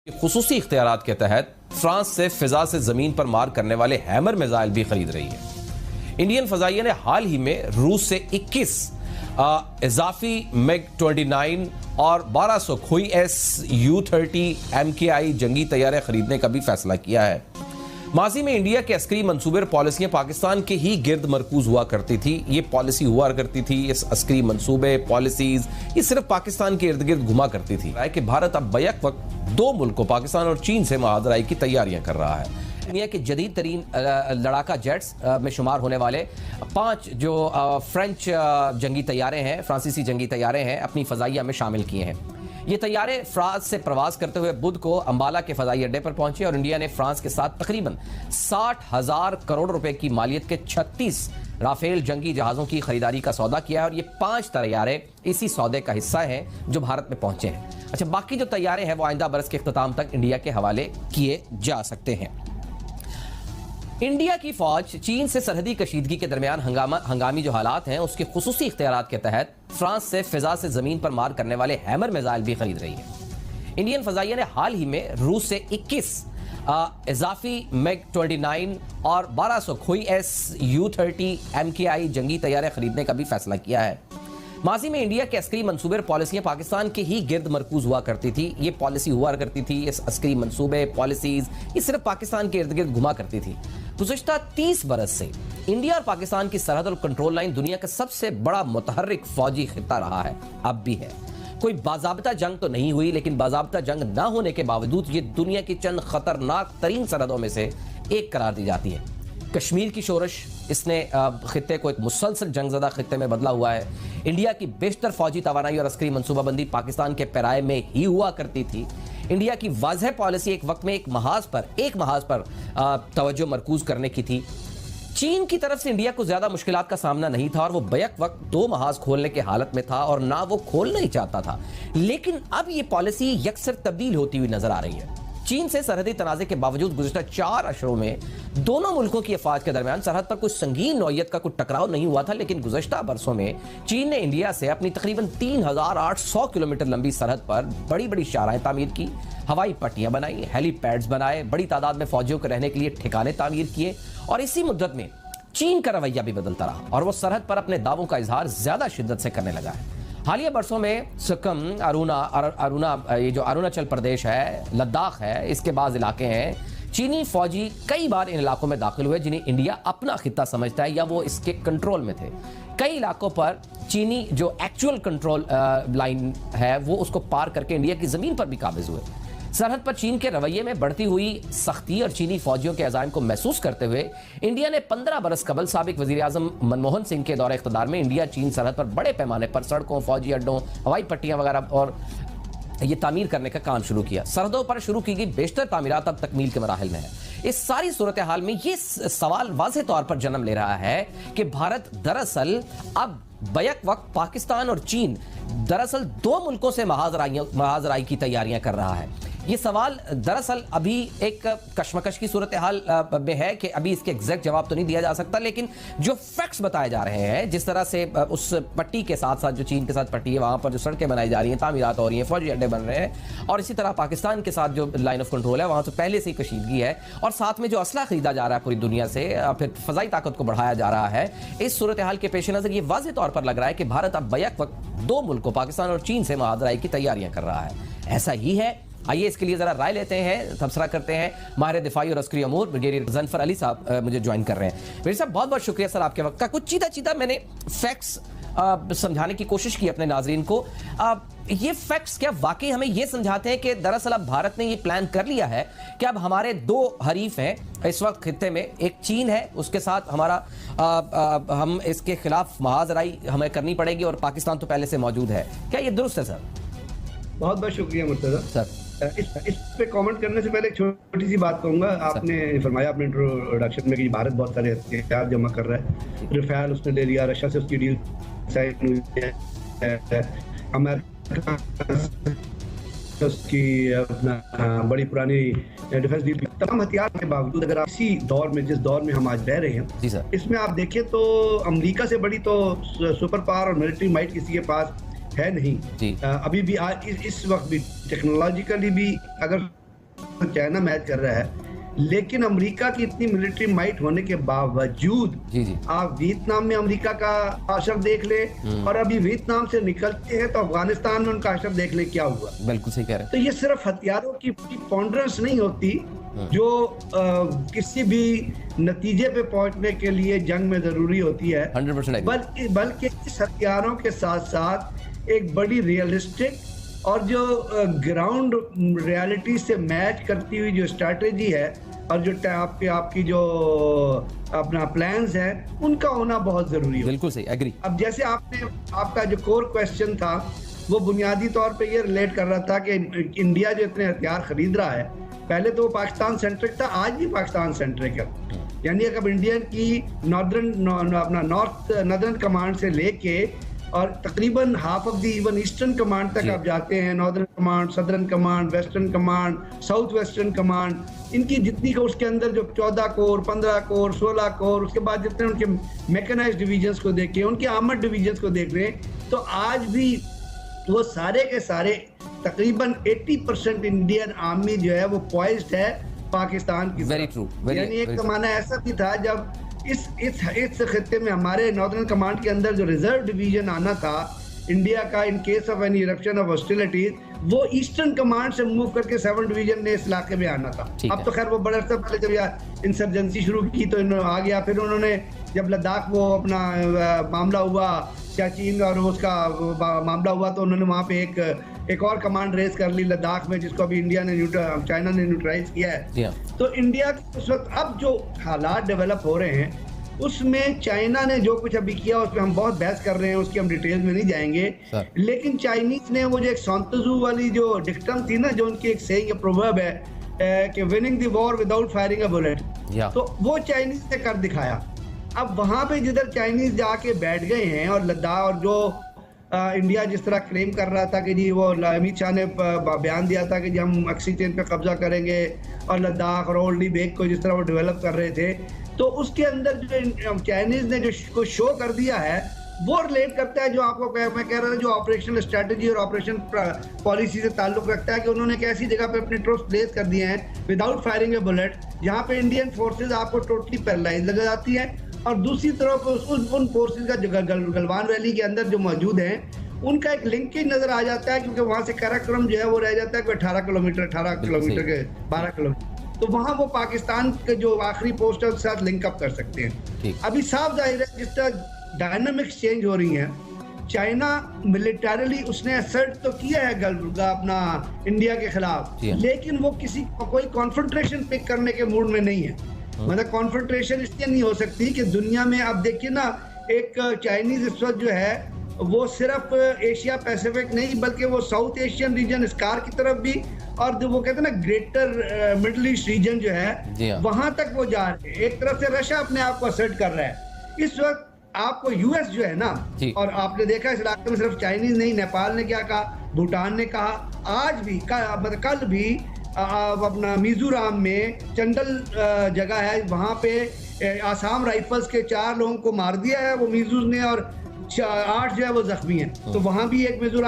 खुसूसी इख्तियारात के तहत फ्रांस से फिजा से जमीन पर मार करने वाले हैमर मिसाइल भी खरीद रही है। इंडियन फजाइया ने हाल ही में रूस से 21 इजाफी MiG-29 और 1200 खोई Su-30 MKI जंगी तैयारे खरीदने का भी फैसला किया है। माजी में इंडिया के अस्करी मंसूबे और पॉलिसियां पाकिस्तान के ही गिर्द मरकूज हुआ करती थी। ये पॉलिसी हुआ करती थी, इस अस्करी मंसूबे पॉलिसीज ये सिर्फ पाकिस्तान के इर्द गिर्द घुमा करती थी कि भारत अब बैक वक्त दो मुल्कों पाकिस्तान और चीन से मुआहदराई की तैयारियां कर रहा है। दुनिया के जदीद तरीन लड़ाका जेट्स में शुमार होने वाले 5 जो फ्रेंच जंगी तैयारे हैं, फ्रांसीसी जंगी तैयारे हैं, अपनी फजाइया में शामिल किए हैं। ये तैयारे फ्रांस से प्रवास करते हुए बुध को अंबाला के फजाई अड्डे पर पहुंचे और इंडिया ने फ्रांस के साथ तकरीबन 60,000 करोड़ रुपए की मालियत के 36 राफेल जंगी जहाजों की खरीदारी का सौदा किया है और ये 5 तैयारे इसी सौदे का हिस्सा हैं जो भारत में पहुंचे हैं। अच्छा, बाकी जो तैयारे हैं वो आइंदा बरस के इख्तिताम तक इंडिया के हवाले किए जा सकते हैं। इंडिया की फौज चीन से सरहदी कशीदगी के दरमियान हंगामी जो हालात हैं उसके खुसूसी इख्तियारात के तहत फ्रांस से फिजा से जमीन पर मार करने वाले हैमर मिसाइल भी खरीद रही है। इंडियन फजाइया ने हाल ही में रूस से 21 इजाफी MiG-29 और 1200 खोई Su-30 MKI जंगी तैयारे खरीदने का भी फैसला किया है। माजी में इंडिया के अस्करी मंसूबे और पॉलिसियां पाकिस्तान के ही गिर्द मरकूज हुआ करती थी। ये पॉलिसी हुआ करती थी, इस अस्करी मंसूबे पॉलिसीज ये सिर्फ पाकिस्तान के इर्द गिर्द घुमा करती थी। गुज़िश्ता 30 बरस से इंडिया और पाकिस्तान की सरहद और कंट्रोल लाइन दुनिया का सबसे बड़ा मुतहर्रिक फौजी खित्ता रहा है, अब भी है। कोई बाज़ाब्ता जंग तो नहीं हुई, लेकिन बाज़ाब्ता जंग ना होने के बावजूद ये दुनिया की चंद खतरनाक तरीन सरहदों में से एक करार दी जाती है। कश्मीर की शोरश इसने खित्ते को एक मुसलसल जंगज़दा खित्ते में बदला हुआ है। इंडिया की बेशतर फौजी तवानाई और अस्करी मनसूबाबंदी पाकिस्तान के पैराए में ही हुआ करती थी। इंडिया की वाज़ह पॉलिसी एक वक्त में एक महाज पर तवज्जो मरकूज करने की थी। चीन की तरफ से इंडिया को ज्यादा मुश्किलात का सामना नहीं था और वो बैक वक्त 2 महाज खोलने के हालत में था और ना वो खोलना ही चाहता था। लेकिन अब ये पॉलिसी यकसर तब्दील होती हुई नजर आ रही है। चीन से सरहदी तनाज़े के बावजूद गुज़िश्ता 4 अशरों में दोनों मुल्कों की अफवाज के दरमियान सरहद पर कोई संगीन नौयत का कोई टकराव नहीं हुआ था, लेकिन गुज़िश्ता बरसों में चीन ने इंडिया से अपनी तकरीबन 3,800 किलोमीटर लंबी सरहद पर बड़ी बड़ी शाहराहें तामीर की, हवाई पट्टियां बनाई, हेलीपैड्स बनाए, बड़ी तादाद में फौजियों को रहने के लिए ठिकाने तामीर किए और इसी मुद्दत में चीन का रवैया भी बदलता रहा और वो सरहद पर अपने दावों का इजहार ज्यादा शिद्दत से करने लगा है। हालिया बरसों में सिक्किम, ये जो अरुणाचल प्रदेश है, लद्दाख है, इसके बाद इलाके हैं, चीनी फौजी कई बार इन इलाकों में दाखिल हुए जिन्हें इंडिया अपना खित्ता समझता है या वो इसके कंट्रोल में थे। कई इलाकों पर चीनी जो एक्चुअल कंट्रोल लाइन है वो उसको पार करके इंडिया की जमीन पर भी काबिज हुए। सरहद पर चीन के रवैये में बढ़ती हुई सख्ती और चीनी फौजियों के अज़ाइम को महसूस करते हुए इंडिया ने 15 बरस कबल साबिक वज़ीर आज़म मनमोहन सिंह के दौरे इक़्तिदार में इंडिया चीन सरहद पर बड़े पैमाने पर सड़कों, फौजी अड्डों, हवाई पट्टियां वगैरह और ये तामीर करने का काम शुरू किया। सरहदों पर शुरू की गई बेशतर तामीरात अब तकमील के मराहिल में है। इस सारी सूरत हाल में ये सवाल वाज़ेह तौर पर जन्म ले रहा है कि भारत दरअसल अब बैक वक्त पाकिस्तान और चीन दरअसल 2 मुल्कों से महाजराई की तैयारियां कर रहा है। ये सवाल दरअसल अभी एक कशमकश की सूरत हाल में है कि अभी इसके एग्जैक्ट जवाब तो नहीं दिया जा सकता, लेकिन जो फैक्ट्स बताए जा रहे हैं, जिस तरह से उस पट्टी के साथ साथ जो चीन के साथ पट्टी है वहाँ पर जो सड़कें बनाई जा रही हैं, तामीरात हो रही हैं, फौजी अड्डे बन रहे हैं और इसी तरह पाकिस्तान के साथ जो लाइन ऑफ कंट्रोल है वहाँ से पहले से ही कशीदगी है और साथ में जो असला खरीदा जा रहा है पूरी दुनिया से, फिर फ़ज़ाई ताकत को बढ़ाया जा रहा है। इस सूरत हाल के पेश नज़र ये वाज़ेह तौर पर लग रहा है कि भारत अब बैक वक्त 2 मुल्कों पाकिस्तान और चीन से मुआहदराई की तैयारियां कर रहा है। ऐसा ही है। आइए इसके लिए जरा राय लेते हैं, तबसरा करते हैं। माहिर दिफाई और अस्करी अमूर ब्रिगेडियर ज़नफर अली साहब मुझे ज्वाइन कर रहे हैं। मेरे साहब बहुत बहुत शुक्रिया सर आपके वक्त का। कुछ चीता मैंने फैक्ट्स समझाने की कोशिश की अपने नाजरीन को। ये फैक्ट्स क्या वाकई हमें ये समझाते हैं कि दरअसल अब भारत ने ये प्लान कर लिया है कि अब हमारे 2 हरीफ हैं इस वक्त खित्ते में, एक चीन है, उसके साथ हमारा हम इसके खिलाफ महाजराई हमें करनी पड़ेगी और पाकिस्तान तो पहले से मौजूद है। क्या ये दुरुस्त है सर? बहुत बहुत शुक्रिया मुर्तज़ा सर। इस पे कमेंट करने से पहले एक छोटी सी बात कहूँगा। आपने फरमाया अपने इंट्रोडक्शन में कि भारत बहुत सारे हथियार जमा कर रहा है। रफाल उसने ले लिया, रशिया से उसकी डील साइन हुई है, अमेरिका उसकी अपना बड़ी पुरानी डिफेंस डील। तमाम हथियार के बावजूद अगर आप इसी दौर में, जिस दौर में हम आज रह रहे हैं, इसमें आप देखें तो अमेरिका से बड़ी तो सुपर पावर और मिलिट्री माइट किसी के पास है नहीं। अभी भी इस वक्त भी टेक्नोलॉजिकली भी अगर तो चाइना मैच कर रहा है, लेकिन अमेरिका की इतनी मिलिट्री माइट होने के बावजूद आप वियतनाम में अमेरिका का असर देख ले, और अभी वियतनाम से निकलते हैं तो अफगानिस्तान में उनका असर देख ले क्या हुआ। बिल्कुल सही कह रहे हैं। तो ये सिर्फ हथियारों की पॉन्डरेंस नहीं होती जो किसी भी नतीजे पे पहुंचने के लिए जंग में जरूरी होती है, 100% बल्कि इस हथियारों के साथ साथ एक बड़ी रियलिस्टिक और जो ग्राउंड रियलिटी से मैच करती हुई जो स्ट्रैटेजी है और जो आपकी जो अपना प्लान्स है उनका होना बहुत जरूरी है। बिल्कुल सही, एग्री। अब जैसे आपका जो कोर क्वेश्चन था वो बुनियादी तौर पे ये रिलेट कर रहा था कि इंडिया जो इतने हथियार खरीद रहा है, पहले तो वो पाकिस्तान सेंट्रिक था, आज भी पाकिस्तान सेंट्रिक है। यानी अगर इंडियन की नॉर्दर्न कमांड से लेके और तकरीबन half of the even eastern command तक आप जाते हैं, northern command, southern command, western command, south western command, इनकी जितनी का उसके अंदर जो 14 कोर, 15 कोर, 16 कोर, उसके बाद जितने उनके मैकेनाइज्ड डिवीजन्स को देखें, उनके आर्मर्ड डिवीजन्स को देख रहे हैं, तो आज भी वो सारे के सारे तकरीबन 80% इंडियन आर्मी जो है वो पॉइज्ड है पाकिस्तान की। Very true. यानी एक जमाना ऐसा भी था जब इस खित्ते में हमारे नॉर्दर्न कमांड के अंदर जो रिजर्व डिवीजन आना था इंडिया का in case of any eruption of hostilities, वो ईस्टर्न कमांड से मूव करके 7 डिवीजन ने इस इलाके में आना था। अब तो खैर वो बड़े अर्से पहले जब इंसर्जेंसी शुरू की तो आ गया, फिर उन्होंने जब लद्दाख वो अपना मामला हुआ सियाचिन और उसका मामला हुआ तो उन्होंने वहाँ पे एक और कमांड रेस कर ली लद्दाख में, जिसको अभी चाइना ने न्यूट्रलाइज किया है। तो इंडिया उस वक्त अब जो हालात डेवलप हो रहे हैं उसमें चाइना ने जो कुछ अभी किया उसमें हम बहुत बहस कर रहे हैं, उसकी हम डिटेल में नहीं जाएंगे, लेकिन चाइनीज ने वो जो एक सांतजू वाली जो डिक्टम थी ना, जो उनकी एक सेइंग प्रोवर्ब है कि winning the war without firing a bullet, तो वो चाइनीज ने कर दिखाया। अब वहां पे जिधर चाइनीज जाके बैठ गए हैं और लद्दाख और जो इंडिया जिस तरह क्लेम कर रहा था कि जी वो अमित शाह ने बयान दिया था कि जी हम ऑक्सीजन पे कब्जा करेंगे और लद्दाख और ओल्डी बेग को जिस तरह वो डेवलप कर रहे थे, तो उसके अंदर जो चाइनीज ने जो शो कर दिया है वो रिलेट करता है जो आपको मैं कह रहा था जो ऑपरेशनल स्ट्रेटजी और ऑपरेशन पॉलिसी से ताल्लुक रखता है कि उन्होंने एक ऐसी जगह पे अपने ट्रूप्स प्लेस कर दिए हैं विदाउट फायरिंग ए बुलेट, जहाँ पे इंडियन फोर्सेज आपको टोटली पैरालाइज लग जाती है, और दूसरी तरफ उन फोर्सेज का जो गलवान वैली के अंदर जो मौजूद हैं उनका एक लिंकेज नजर आ जाता है, क्योंकि वहां से काराकोरम जो है वो रह जाता है कोई 18 किलोमीटर के 12 किलोमीटर, तो वहां वो पाकिस्तान के जो आखिरी पोस्ट है उसके साथ लिंक अप कर सकते हैं। अभी साफ जाहिर है जिस तरह डायनामिक्स चेंज हो रही हैं, चाइना मिलिटरीली उसने असर्ट तो किया है अपना इंडिया के खिलाफ, लेकिन वो कोई कॉन्फ्रंट्रेशन पिक करने के मूड में नहीं है। मतलब कॉन्फ्रंट्रेशन इसलिए नहीं हो सकती कि दुनिया में अब देखिए ना, एक चाइनीज इस वक्त जो है वो सिर्फ एशिया पैसिफिक नहीं बल्कि वो साउथ एशियन रीजन स्कार की तरफ भी, और वो कहते हैं ना ग्रेटर मिडिल ईस्ट रीजन जो है वहां तक वो जा रहे हैं। एक तरफ से रशिया अपने आप को असर्ट कर रहा है इस वक्त, आपको यूएस जो है ना, और आपने देखा इस इलाके में सिर्फ चाइनीज नहीं, नेपाल ने क्या कहा, भूटान ने कहा, आज भी मतलब कल भी अपना मिजोरम में चंडल जगह है वहां पे आसाम राइफल्स के 4 लोगों को मार दिया है वो मिजोज ने, और 8 जो है वो जख्मी हैं, तो वहां भी एक मिजोरम